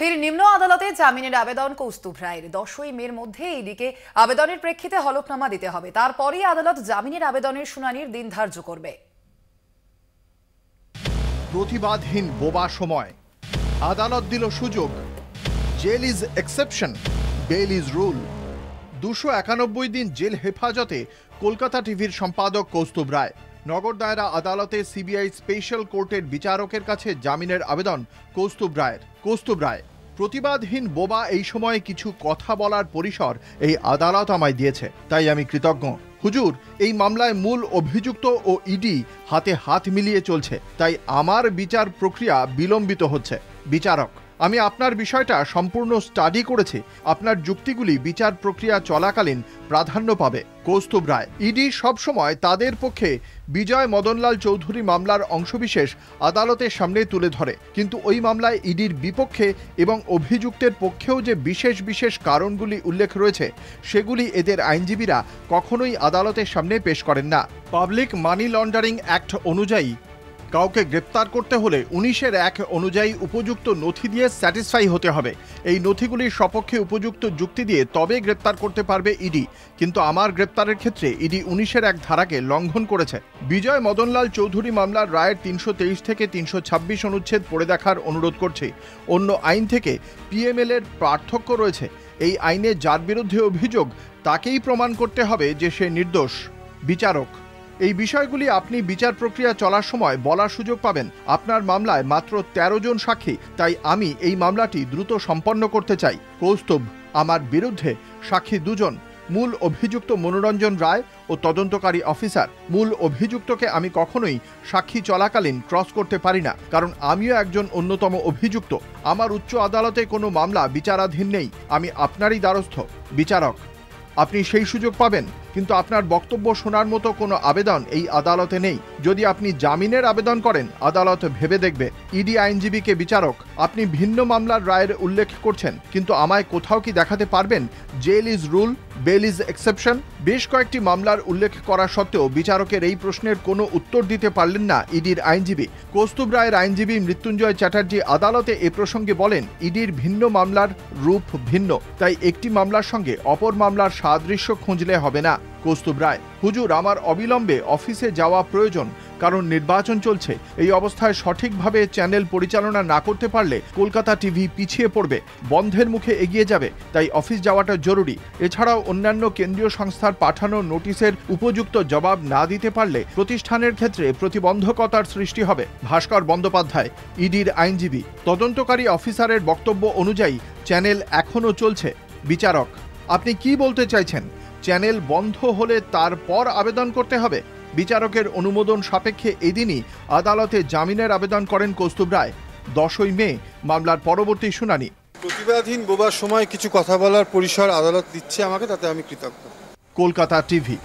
ফের নিম্ন আদালতে জামিনের আবেদন কৌস্তুভ রায়ের। 10ই মের মধ্যে ইডিকে আবেদনের প্রেক্ষিতে হলফনামা দিতে হবে, তারপরই আদালত জামিনের আবেদনের শুনানির দিন ধার্য করবে। প্রতিবাদহীন বোবা সময়, আদালত দিল সুযোগ। Jail is exception, bail is rule. 291 দিন জেল হেফাজতে কলকাতা টিভির সম্পাদক কৌস্তুভ রায়। নগর দায়রা আদালতে সিবিআই স্পেশাল কোর্টের বিচারকের কাছে জামিনের আবেদন কৌস্তুভ রায়। প্রতিবাদহীন বোবা এই সময়ে কিছু কথা বলার পরিসর এই আদালত আমায় দিয়েছে, তাই আমি কৃতজ্ঞ। হুজুর, এই মামলায় মূল অভিযুক্ত ও ইডি হাতে হাত মিলিয়ে চলছে, তাই আমার বিচার প্রক্রিয়া বিলম্বিত হচ্ছে। বিচারক, আমি আপনার বিষয়টা সম্পূর্ণ স্টাডি করেছি। আপনার যুক্তিগুলি বিচার প্রক্রিয়া চলাকালীন প্রাধান্য পাবে। কৌস্তুভ রায়। ইডি সবসময় তাদের পক্ষে বিজয় মদনলাল চৌধুরী মামলার অংশবিশেষ আদালতের সামনে তুলে ধরে, কিন্তু ওই মামলায় ইডির বিপক্ষে এবং অভিযুক্তের পক্ষেও যে বিশেষ বিশেষ কারণগুলি উল্লেখ রয়েছে, সেগুলি এদের আইনজীবীরা কখনোই আদালতের সামনে পেশ করেন না। পাবলিক মানি লন্ডারিং অ্যাক্ট অনুযায়ী কাউকে গ্রেপ্তার করতে হলে 19(1) অনুযায়ী উপযুক্ত নথি দিয়ে স্যাটিসফাই হতে হবে। এই নথিগুলির সপক্ষে উপযুক্ত যুক্তি দিয়ে তবে গ্রেপ্তার করতে পারবে ইডি, কিন্তু আমার গ্রেপ্তারের ক্ষেত্রে ইডি 19(1) ধারাকে লঙ্ঘন করেছে। বিজয় মদনলাল চৌধুরী মামলার রায়ের 323 থেকে 326 অনুচ্ছেদ পড়ে দেখার অনুরোধ করছি। অন্য আইন থেকে পিএমএল এর পার্থক্য রয়েছে। এই আইনে যার বিরুদ্ধে অভিযোগ তাকেই প্রমাণ করতে হবে যে সে নির্দোষ। বিচারক, এই বিষয়গুলি আপনি বিচার প্রক্রিয়া চলার সময় বলার সুযোগ পাবেন। আপনার মামলায় মাত্র 13 জন সাক্ষী, তাই আমি এই মামলাটি দ্রুত সম্পন্ন করতে চাই। কৌস্তুভ, আমার বিরুদ্ধে সাক্ষী 2 জন, মূল অভিযুক্ত মনোরঞ্জন রায় ও তদন্তকারী অফিসার। মূল অভিযুক্তকে আমি কখনোই সাক্ষী চলাকালীন ক্রস করতে পারি না, কারণ আমিও একজন অন্যতম অভিযুক্ত। আমার উচ্চ আদালতে কোনো মামলা বিচারাধীন নেই, আমি আপনারই দ্বারস্থ। বিচারক, আপনি সেই সুযোগ পাবেন, কিন্তু আপনার বক্তব্য শোনার মতো কোনো আবেদন এই আদালতে নেই। যদি আপনি জামিনের আবেদন করেন, আদালত ভেবে দেখবে। ইডি আইনজীবীকে, বিচারক, আপনি ভিন্ন মামলার রায়ের উল্লেখ করছেন, কিন্তু আমায় কোথাও কি দেখাতে পারবেন jail is rule, bail is exception? বেশ কয়েকটি মামলার উল্লেখ করা সত্ত্বেও বিচারকের এই প্রশ্নের কোনো উত্তর দিতে পারলেন না ইডির আইনজীবী। কৌস্তুভ রায়ের আইনজীবী মৃত্যুঞ্জয় চ্যাটার্জি আদালতে এ প্রসঙ্গে বলেন, ইডির ভিন্ন মামলার রূপ ভিন্ন, তাই একটি মামলার সঙ্গে অপর মামলার সাদৃশ্য খুঁজলে হবে না। কৌস্তুভ রায়, হুজুর, আমার অবিলম্বে অফিসে যাওয়া প্রয়োজন, কারণ নির্বাচন চলছে। এই অবস্থায় সঠিকভাবে চ্যানেল পরিচালনা না করতে পারলে কলকাতা টিভি পিছিয়ে পড়বে, বন্ধের মুখে এগিয়ে যাবে, তাই অফিস যাওয়াটা জরুরি। এছাড়াও অন্যান্য কেন্দ্রীয় সংস্থার পাঠানো নোটিশের উপযুক্ত জবাব না দিতে পারলে প্রতিষ্ঠানের ক্ষেত্রে প্রতিবন্ধকতার সৃষ্টি হবে। ভাস্কর বন্দ্যোপাধ্যায়, ইডির আইনজীবী। তদন্তকারী অফিসারের বক্তব্য অনুযায়ী চ্যানেল এখনও চলছে। বিচারক, আপনি কি বলতে চাইছেন? চ্যানেল বন্ধ হলে তারপর আবেদন করতে হবে? বিচারকের অনুমোদন সাপেক্ষে এদিনই আদালতে জামিনের আবেদন করেন কৌস্তুভ রায়। 10ই মে মামলার পরবর্তী শুনানি। প্রতিবাদহীন বোবার সময় কিছু কথা বলার পরিসর আদালত দিচ্ছে আমাকে, তাতে আমি কৃতজ্ঞ। কলকাতা টিভি।